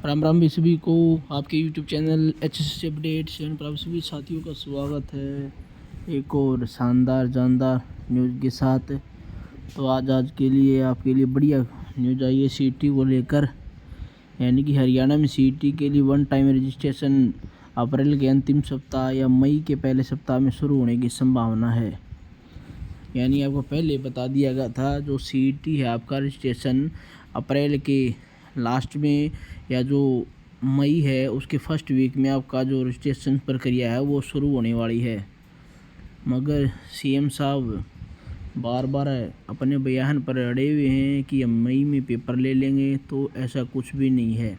राम राम भी सभी को आपके YouTube चैनल HSC अपडेट्स पर आप सभी साथियों का स्वागत है एक और शानदार जानदार न्यूज़ के साथ। तो आज के लिए आपके लिए बढ़िया न्यूज़ आई है सीटी को लेकर, यानी कि हरियाणा में सीटी के लिए वन टाइम रजिस्ट्रेशन अप्रैल के अंतिम सप्ताह या मई के पहले सप्ताह में शुरू होने की संभावना है। यानी आपको पहले बता दिया गया था जो सीटी है आपका रजिस्ट्रेशन अप्रैल के लास्ट में या जो मई है उसके फर्स्ट वीक में आपका जो रजिस्ट्रेशन प्रक्रिया है वो शुरू होने वाली है। मगर सीएम साहब बार बार अपने बयान पर अड़े हुए हैं कि हम मई में पेपर ले लेंगे, तो ऐसा कुछ भी नहीं है,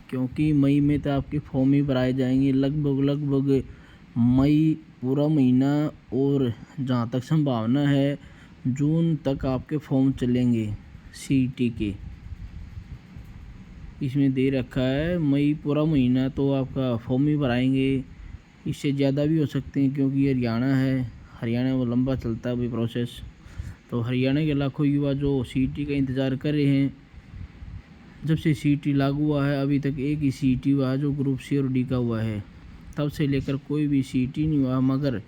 क्योंकि मई में तो आपके फॉर्म ही भराए जाएंगे लगभग मई पूरा महीना, और जहाँ तक संभावना है जून तक आपके फॉर्म चलेंगे सीटी के। इसमें दे रखा है मई पूरा महीना तो आपका फॉर्म ही भराएंगे, इससे ज़्यादा भी हो सकते हैं क्योंकि हरियाणा है, हरियाणा वो लंबा चलता है भाई प्रोसेस। तो हरियाणा के लाखों युवा जो सीटी का इंतज़ार कर रहे हैं, जब से सीटी लागू हुआ है अभी तक एक ही सीटी हुआ है जो ग्रुप सी और डी का हुआ है, तब से लेकर कोई भी सीटी नहीं हुआ। मगर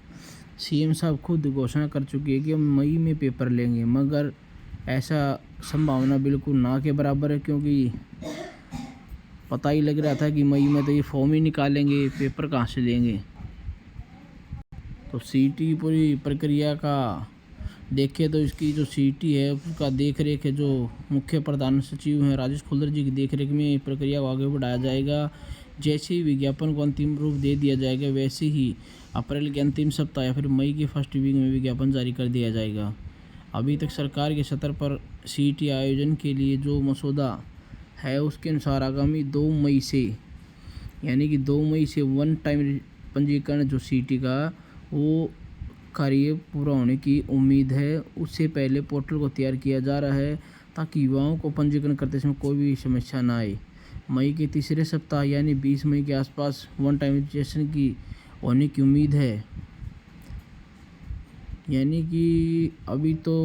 सीएम साहब खुद घोषणा कर चुके हैं कि हम मई में पेपर लेंगे, मगर ऐसा संभावना बिल्कुल ना के बराबर है, क्योंकि पता ही लग रहा था कि मई में तो ये फॉर्म ही निकालेंगे, पेपर कहाँ से लेंगे। तो सीटी पूरी प्रक्रिया का देखें तो इसकी जो सीटी है उसका देख रेख है जो मुख्य प्रधान सचिव हैं राजेश खुल्लर जी की देख रेख में प्रक्रिया को आगे बढ़ाया जाएगा। जैसे ही विज्ञापन को अंतिम रूप दे दिया जाएगा वैसे ही अप्रैल के अंतिम सप्ताह या फिर मई के फर्स्ट वीक में विज्ञापन जारी कर दिया जाएगा। अभी तक सरकार के स्तर पर सीटी आयोजन के लिए जो मसौदा है उसके अनुसार आगामी 2 मई से, यानी कि 2 मई से वन टाइम पंजीकरण जो सीटी का वो कार्य पूरा होने की उम्मीद है। उससे पहले पोर्टल को तैयार किया जा रहा है ताकि युवाओं को पंजीकरण करते समय कोई भी समस्या ना आए। मई के तीसरे सप्ताह यानी 20 मई के आसपास वन टाइम रजिस्ट्रेशन की होने की उम्मीद है। यानी कि अभी तो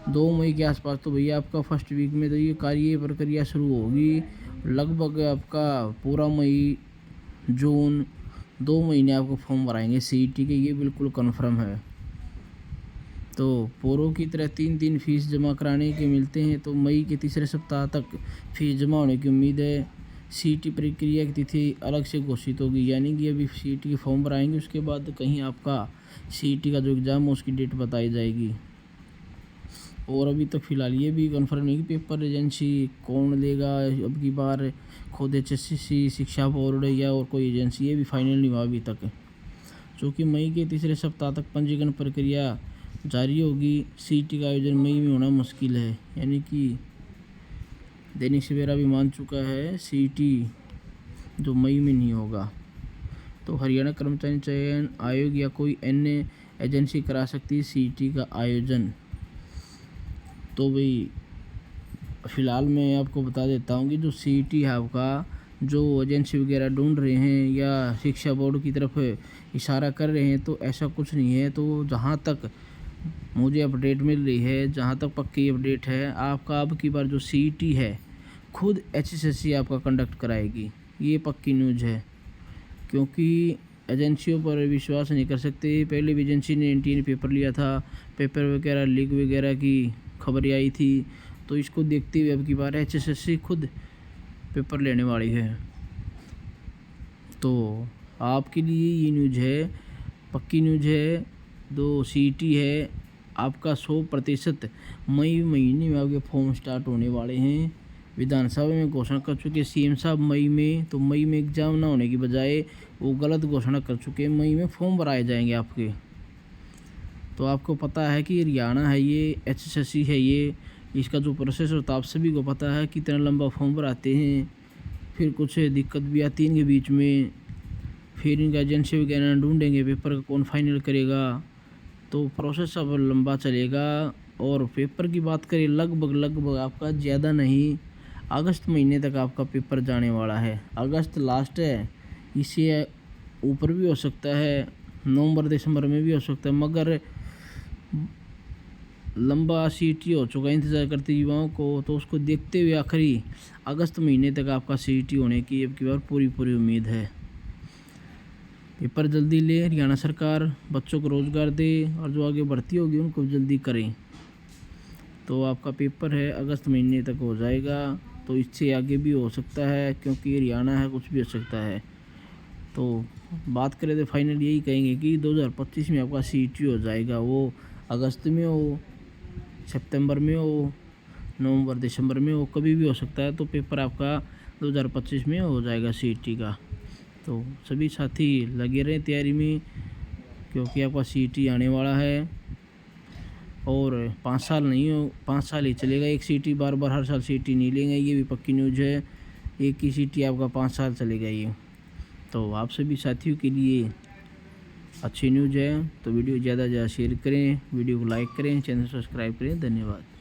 2 मई के आसपास तो भैया आपका फर्स्ट वीक में तो ये कार्य प्रक्रिया शुरू होगी। लगभग आपका पूरा मई जून 2 महीने आपको फॉर्म भराएंगे सीईटी के, ये बिल्कुल कन्फर्म है। तो पूर्व की तरह 3 फीस जमा कराने के मिलते हैं, तो मई के तीसरे सप्ताह तक फीस जमा होने की उम्मीद है। सीईटी प्रक्रिया की तिथि अलग से घोषित होगी, यानी कि अभी सीईटी के फॉर्म भराएंगे उसके बाद कहीं आपका सीईटी का जो एग्ज़ाम है उसकी डेट बताई जाएगी। और अभी तक फ़िलहाल ये भी कन्फर्म नहीं कि पेपर एजेंसी कौन लेगा अब की बार, खुद HSC शिक्षा बोर्ड या और कोई एजेंसी, ये भी फाइनल नहीं हुआ अभी तक। चूँकि मई के तीसरे सप्ताह तक पंजीकरण प्रक्रिया जारी होगी, सीईटी का आयोजन मई में होना मुश्किल है। यानी कि दैनिक सवेरा भी मान चुका है सीईटी जो मई में नहीं होगा। तो हरियाणा कर्मचारी चयन आयोग या कोई अन्य एजेंसी करा सकती है सीईटी का आयोजन। तो भाई फ़िलहाल मैं आपको बता देता हूँ कि जो सीईटी है आपका, जो एजेंसी वगैरह ढूंढ रहे हैं या शिक्षा बोर्ड की तरफ इशारा कर रहे हैं, तो ऐसा कुछ नहीं है। तो जहाँ तक मुझे अपडेट मिल रही है, जहाँ तक पक्की अपडेट है, आपका अब की बार जो सीईटी है खुद HSC आपका कंडक्ट कराएगी, ये पक्की न्यूज़ है। क्योंकि एजेंसियों पर विश्वास नहीं कर सकते। पहले भी एजेंसी ने NTA ने पेपर लिया था, पेपर वगैरह लीक वगैरह की खबरें आई थी, तो इसको देखते हुए अब की बार HSC खुद पेपर लेने वाली है। तो आपके लिए ये न्यूज़ है, पक्की न्यूज़ है। जो सीईटी है आपका 100% मई महीने में आपके फॉर्म स्टार्ट होने वाले हैं। विधानसभा में घोषणा कर चुके सीएम साहब मई में, तो मई में एग्ज़ाम ना होने की बजाय वो गलत घोषणा कर चुके हैं, मई में फॉर्म भराए जाएंगे आपके। तो आपको पता है कि हरियाणा है ये, HSC है ये, इसका जो प्रोसेस होता है आप सभी को पता है कितना लंबा फॉर्म भराते हैं, फिर कुछ दिक्कत भी आती है इनके बीच में, फिर इनका एजेंसी वगैरह ढूंढेंगे पेपर का कौन फाइनल करेगा, तो प्रोसेस अब लंबा चलेगा। और पेपर की बात करें लगभग आपका ज़्यादा नहीं अगस्त महीने तक आपका पेपर जाने वाला है। अगस्त लास्ट है, इससे ऊपर भी हो सकता है, नवंबर दिसंबर में भी हो सकता है, मगर लंबा सीटी हो चुका है इंतज़ार करते युवाओं को, तो उसको देखते हुए आखिरी अगस्त महीने तक आपका सीटी होने की अब की बार पूरी उम्मीद है। पेपर जल्दी ले, हरियाणा सरकार बच्चों को रोज़गार दे और जो आगे भर्ती होगी उनको जल्दी करें। तो आपका पेपर है अगस्त महीने तक हो जाएगा, तो इससे आगे भी हो सकता है क्योंकि हरियाणा है, कुछ भी हो सकता है। तो बात करें तो फाइनल यही कहेंगे कि 2025 में आपका सीटी हो जाएगा, वो अगस्त में हो, सितंबर में हो, नवंबर दिसंबर में हो, कभी भी हो सकता है। तो पेपर आपका 2025 में हो जाएगा सीटी का। तो सभी साथी लगे रहें तैयारी में क्योंकि आपका सीटी आने वाला है और 5 साल नहीं हो, 5 साल ही चलेगा एक सीटी, बार बार हर साल सीटी नहीं लेंगे, ये भी पक्की न्यूज़ है। एक ही सीटी आपका 5 साल चलेगा ये। तो आप सभी साथियों के लिए अच्छी न्यूज़ है, तो वीडियो ज़्यादा से ज़्यादा शेयर करें, वीडियो को लाइक करें, चैनल सब्सक्राइब करें। धन्यवाद।